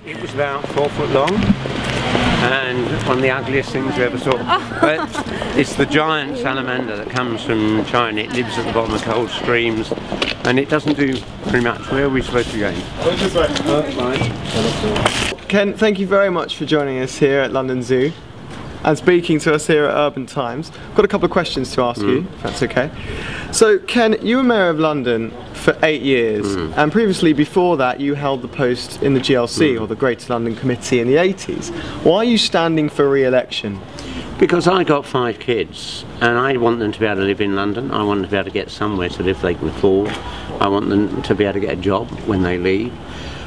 It was about 4 foot long, and one of the ugliest things you ever saw. But it's the giant salamander that comes from China. It lives at the bottom of cold streams, and it doesn't do very much. Where are we supposed to be going? Ken, thank you very much for joining us here at London Zoo and speaking to us here at Urban Times. I've got a couple of questions to ask you, if that's okay. So, Ken, you were Mayor of London for 8 years, and previously before that you held the post in the GLC, or the Greater London Committee, in the 80s. Why are you standing for re-election? Because I got 5 kids, and I want them to be able to live in London. I want them to be able to get somewhere to live they can afford. I want them to be able to get a job when they leave.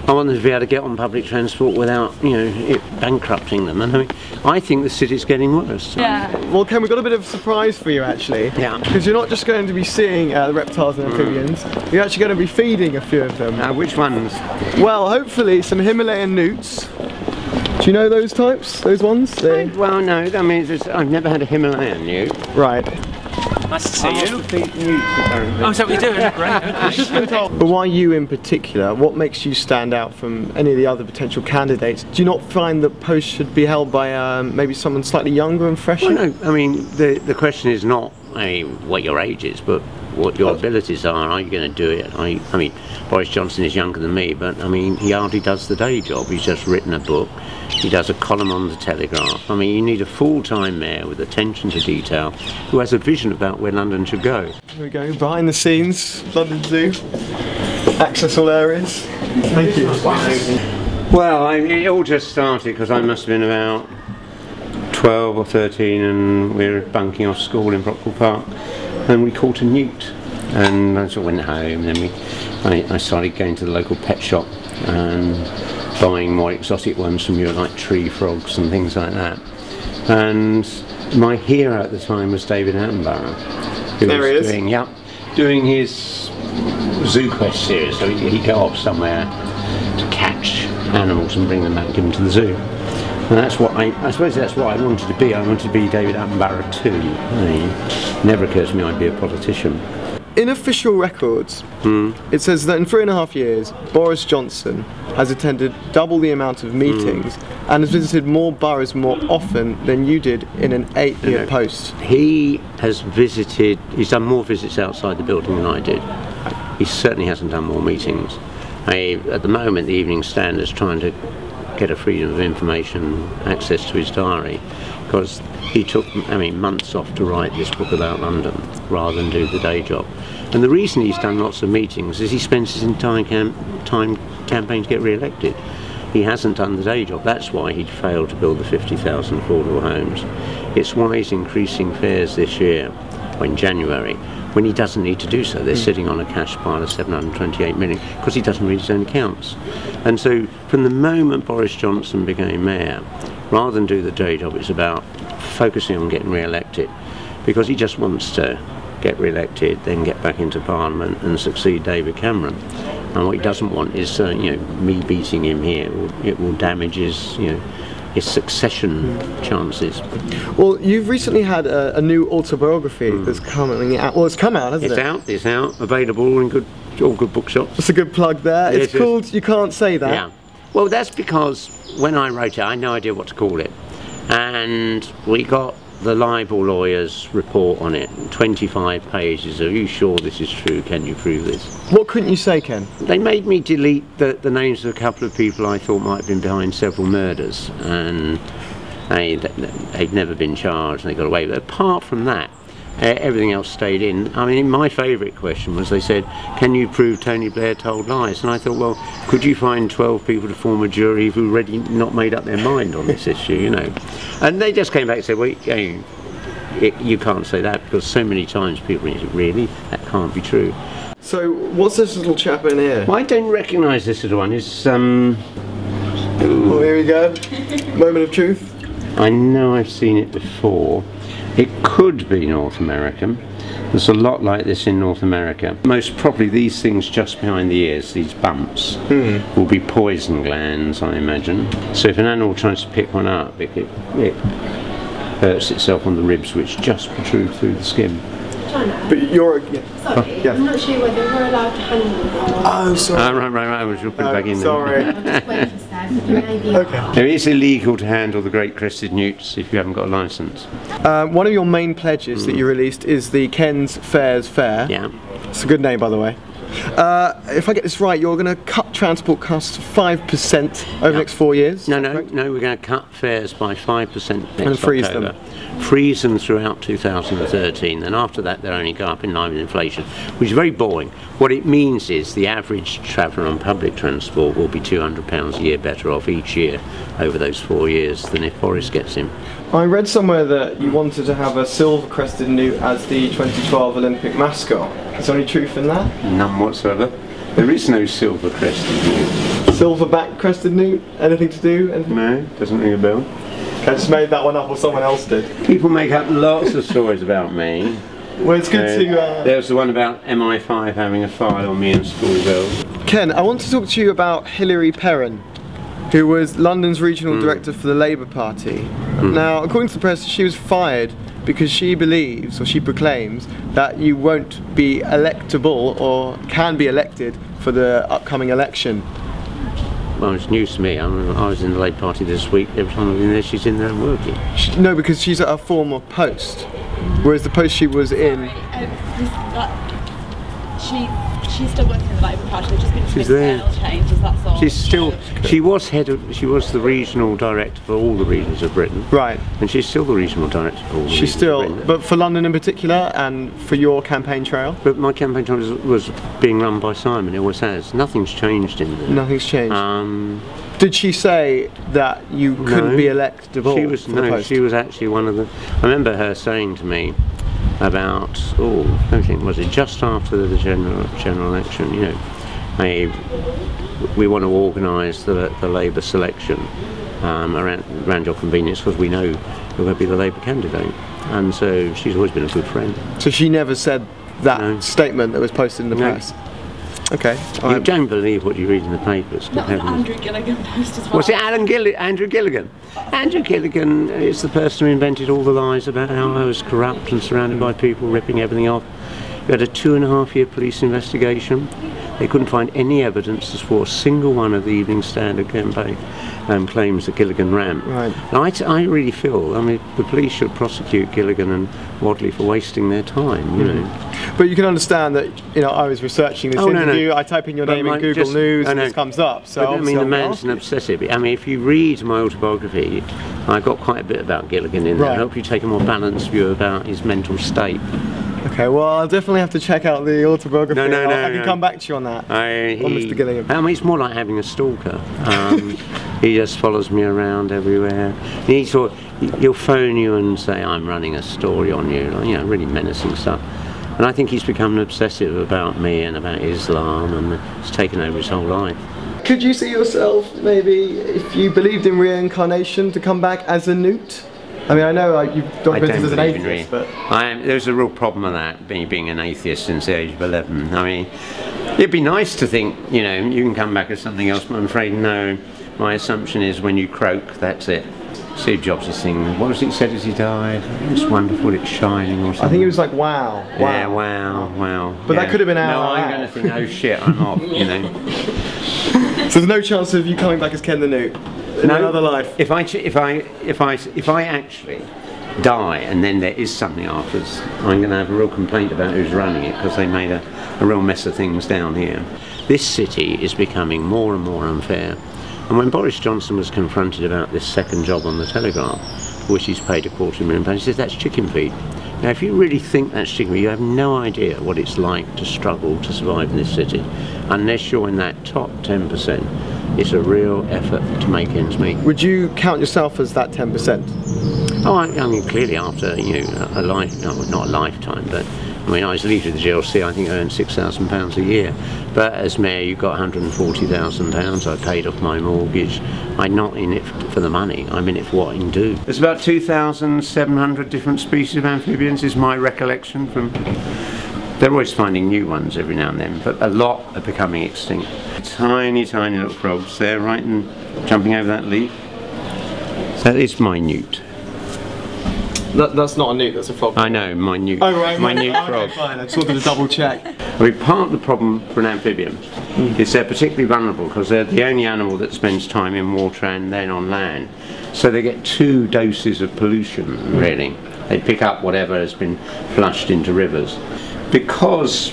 I want them to be able to get on public transport without, you know, it bankrupting them. And I mean, I think the city's getting worse. Yeah. Well, Ken, we've got a bit of a surprise for you, actually. Yeah. Because you're not just going to be seeing the reptiles and amphibians, you're actually going to be feeding a few of them. Which ones? Well, hopefully some Himalayan newts. Do you know those types? Those ones? Well, no. I mean, I've never had a Himalayan newt. Right. Nice to see you. Oh, is that what you're doing? Great. But why you in particular? What makes you stand out from any of the other potential candidates? Do you not find that posts should be held by maybe someone slightly younger and fresher? Well, no. I mean, the question is not what your age is, but what your abilities are. Are you going to do it? I mean, Boris Johnson is younger than me, but I mean, he hardly does the day job. He's just written a book. He does a column on the Telegraph. I mean, you need a full-time mayor with attention to detail who has a vision about where London should go. Here we go, behind the scenes, London Zoo. Access all areas. Thank you. Well, it all just started because I must have been about 12 or 13, and we were bunking off school in Brockwell Park, and we caught a newt. And I sort of went home, and then I started going to the local pet shop and buying more exotic ones from you, like tree frogs and things like that. And my hero at the time was David Attenborough, who was doing his Zoo Quest series. So he'd go off somewhere to catch animals and bring them back and give them to the zoo. And that's what I suppose that's what I wanted to be. I wanted to be David Attenborough too. It never occurred to me I'd be a politician. In official records, it says that in 3.5 years, Boris Johnson has attended double the amount of meetings and has visited more boroughs more often than you did in an 8-year post. He has visited, he's done more visits outside the building than I did. He certainly hasn't done more meetings. At the moment, the Evening Standard's trying to get a freedom of information access to his diary, because he took, months off to write this book about London rather than do the day job. And the reason he's done lots of meetings is he spends his entire time campaigning to get re-elected. He hasn't done the day job. That's why he failed to build the 50,000 affordable homes. It's why he's increasing fares this year, in January, when he doesn't need to do so. They're sitting on a cash pile of 728 million because he doesn't read his own accounts. And so from the moment Boris Johnson became mayor, rather than do the day job, it's about focusing on getting re-elected, because he just wants to get re-elected, then get back into Parliament and succeed David Cameron. And what he doesn't want is me beating him here. It will damage his his succession chances. Well, you've recently had a new autobiography that's coming out. Well, it's come out, hasn't it? It's out, available in all good bookshops. It's a good plug there. It's called You Can't Say That. Yeah. Well, that's because when I wrote it, I had no idea what to call it. And we got the libel lawyer's report on it, 25 pages. Are you sure this is true? Can you prove this? What couldn't you say, Ken? They made me delete the names of a couple of people I thought might have been behind several murders, and they'd never been charged and they got away. But apart from that, everything else stayed in. I mean, my favourite question was, they said, can you prove Tony Blair told lies? And I thought, well, could you find 12 people to form a jury who've already not made up their mind on this issue, And they just came back and said, well, you can't say that, because so many times people say, really? That can't be true. So, what's this little chap in here? Well, I don't recognise this little one. It's, Oh, here we go. Moment of truth. I know I've seen it before. It could be North American. There's a lot like this in North America. Most probably these things just behind the ears, these bumps, will be poison glands, I imagine. So if an animal tries to pick one up, it hurts itself on the ribs, which just protrude through the skin. But you're... Sorry, I'm not sure whether we're allowed to handle them. Oh, sorry. Right, we'll put it back in sorry. I'll just wait for Sam. Okay. It is illegal to handle the great crested newts if you haven't got a licence. One of your main pledges that you released is the Ken's Fairs Fair. Yeah. It's a good name, by the way. If I get this right, you're going to cut transport costs 5% over the next 4 years? No, we're going to cut fares by 5% next and freeze October. them. Freeze them throughout 2013, and after that they'll only go up in line with inflation, which is very boring. What it means is the average traveller on public transport will be £200 a year better off each year over those 4 years than if Boris gets him. I read somewhere that you wanted to have a silver-crested newt as the 2012 Olympic mascot. Is there any truth in that? None whatsoever. There is no silver-crested newt. Silverback-crested newt? Anything to do? Anything? No, doesn't ring a bell. I just made that one up, or someone else did. People make up lots of stories about me. Well, it's good to... There's the one about MI5 having a file on me in school bells. Ken, I want to talk to you about Hilary Perrin, who was London's regional director for the Labour Party. Now, according to the press, she was fired because she believes, or she proclaims, that you won't be electable or can be elected for the upcoming election. Well, it's news to me. I was in the Labour Party this week. Every time I'm in there, she's in there working. No, because she's at a former post, whereas the post she was in... She's still working in the Labour Party. There's just been some internal changes. That's all. She's still. She was the regional director for all the regions of Britain. Right. And she's still the regional director for all the regions of Britain. But for London in particular, and for your campaign trail. But my campaign trail was being run by Simon. It always has. Nothing's changed in there. Nothing's changed. Did she say that you couldn't be electable? She was She was actually one of the. I remember her saying to me about was it just after the general election? You know, we want to organise the Labour selection around your convenience because we know you're going to be the Labour candidate, and so she's always been a good friend. So she never said that statement that was posted in the press. Okay. You don't believe what you read in the papers. Not an Andrew Gilligan post as well. Was it Andrew Gilligan? Andrew Gilligan is the person who invented all the lies about how I was corrupt and surrounded by people ripping everything off. We had a 2.5-year police investigation. They couldn't find any evidence to support a single one of the Evening Standard campaign claims that Gilligan ran. Right. I really feel, the police should prosecute Gilligan and Wadley for wasting their time, you know. But you can understand that, I was researching this interview, I type in your name in Google News and this comes up. So the man's an obsessive. If you read my autobiography, I got quite a bit about Gilligan in there. I hope you take a more balanced view about his mental state. Okay, well, I'll definitely have to check out the autobiography. I can come back to you on that. On Mr. Gilligan. It's more like having a stalker. He just follows me around everywhere. He'll phone you and say, I'm running a story on you, really menacing stuff. And I think he's become an obsessive about me and about Islam, and it's taken over his whole life. Could you see yourself, maybe, if you believed in reincarnation, to come back as a newt? I know you've done business as an atheist, but... There's a real problem with that, being an atheist since the age of 11. It'd be nice to think, you can come back as something else, but I'm afraid no. My assumption is when you croak, that's it. Steve Jobs' thing, what was it said as he died? It's wonderful, it's shining or something. I think it was like, wow. Yeah, wow. But that could have been our... No, I'm going to think, oh shit, I'm off, So there's no chance of you coming back as Ken the Newt? In another life. If I actually die and then there is something afterwards, I'm going to have a real complaint about who's running it because they made a real mess of things down here. This city is becoming more and more unfair. And when Boris Johnson was confronted about this second job on the Telegraph, for which he's paid £250,000, he says that's chicken feed. Now, if you really think that's chicken feed, you have no idea what it's like to struggle to survive in this city, unless you're in that top 10%. It's a real effort to make ends meet. Would you count yourself as that 10%? Oh, clearly after a life, not a lifetime, but I was leader of the GLC. I think I earned £6,000 a year. But as mayor, you got £140,000. I paid off my mortgage. I'm not in it for the money. I'm in it for what I can do. There's about 2,700 different species of amphibians, is my recollection from. They're always finding new ones every now and then, but a lot are becoming extinct. Tiny little frogs there, right, and jumping over that leaf. That is my newt. That's not a newt, that's a frog. I know, my newt. Oh, right. My newt frog. Fine, I just wanted to double check. I mean, part of the problem for an amphibian is they're particularly vulnerable because they're the only animal that spends time in water and then on land. So they get 2 doses of pollution, really. They pick up whatever has been flushed into rivers. Because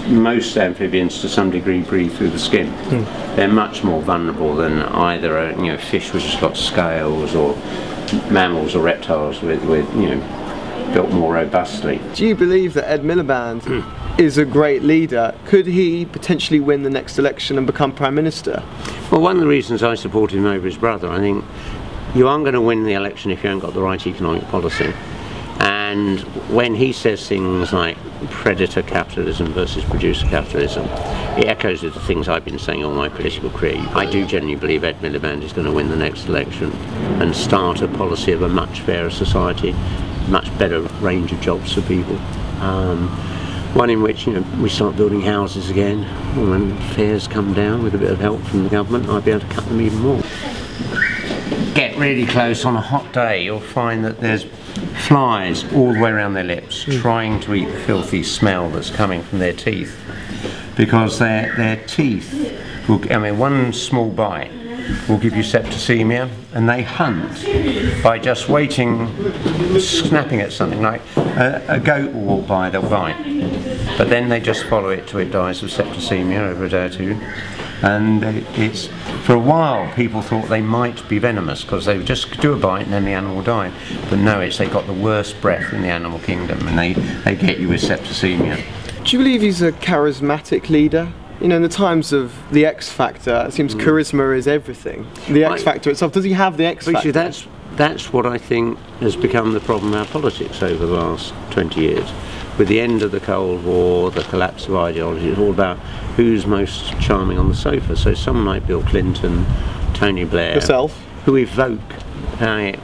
most amphibians to some degree breathe through the skin, they're much more vulnerable than either a fish which has got scales, or mammals or reptiles with built more robustly. Do you believe that Ed Miliband is a great leader? Could he potentially win the next election and become Prime Minister? Well, one of the reasons I supported him over his brother, I think you aren't going to win the election if you haven't got the right economic policy. And when he says things like predator capitalism versus producer capitalism, it echoes with the things I've been saying all my political career. I do genuinely believe Ed Miliband is going to win the next election and start a policy of a much fairer society, much better range of jobs for people. One in which we start building houses again, and when fares come down with a bit of help from the government, I'll be able to cut them even more. Get really close on a hot day, you'll find that there's flies all the way around their lips trying to eat the filthy smell that's coming from their teeth, because their teeth will, one small bite will give you septicemia, and they hunt by just waiting, snapping at something. Like a goat will walk by, they'll bite, but then they just follow it till it dies of septicemia over a day or two. And it's, for a while people thought they might be venomous because they would just do a bite and then the animal died, but no, they've got the worst breath in the animal kingdom, and they get you with septicemia. Do you believe he's a charismatic leader? In the times of the X Factor, it seems charisma is everything. The X Factor itself, does he have the X Factor? That's what I think has become the problem in our politics over the last 20 years. With the end of the Cold War, the collapse of ideology, it's all about who's most charming on the sofa. So someone like Bill Clinton, Tony Blair, yourself, who evoke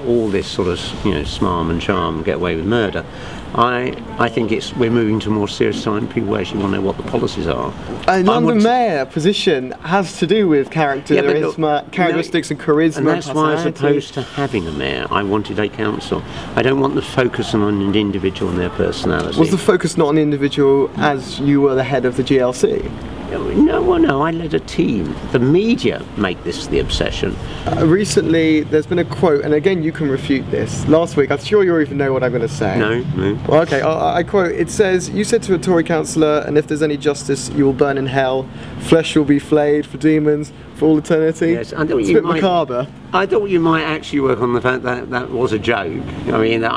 all this sort of smarm and charm, get away with murder. I think we're moving to a more serious time. People actually want to know what the policies are. London Mayor position has to do with characteristics and charisma. And that's why, as opposed to having a mayor, I wanted a council. I don't want the focus on an individual and their personality. Was the focus not on the individual as you were the head of the GLC? No, I led a team. The media make this the obsession. Recently, there's been a quote, and again, you can refute this. Last week, I'm sure you even know what I'm going to say. No. Well, okay, I quote, it says, "You said to a Tory councillor, and if there's any justice, you will burn in hell. Flesh will be flayed for demons for all eternity." Yes, I thought it's a bit macabre. I thought you might actually work on the fact that that was a joke. I mean, that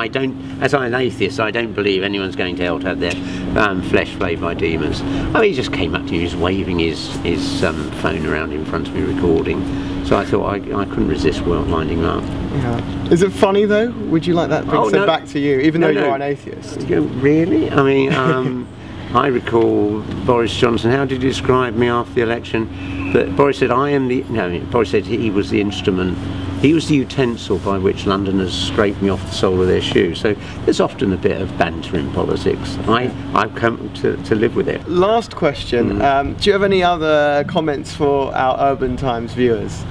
as I'm an atheist, I don't believe anyone's going to hell to have their flesh flayed by demons. He just came up to me, he was waving his phone around in front of me, recording. So I thought I couldn't resist winding him up. Yeah. Is it funny though? Would you like that being said back to you, even though you are an atheist? Really? I mean, I recall Boris Johnson. How did he describe me after the election? But Boris said, Boris said he was the instrument, he was the utensil by which Londoners scraped me off the sole of their shoe. So there's often a bit of banter in politics. I've come to live with it. Last question, do you have any other comments for our Urban Times viewers?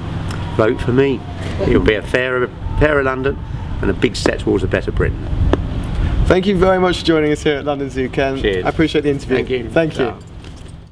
Vote for me. It'll be a fairer London and a big step towards a better Britain. Thank you very much for joining us here at London Zoo, Ken. Cheers. I appreciate the interview. Thank you. Thank you.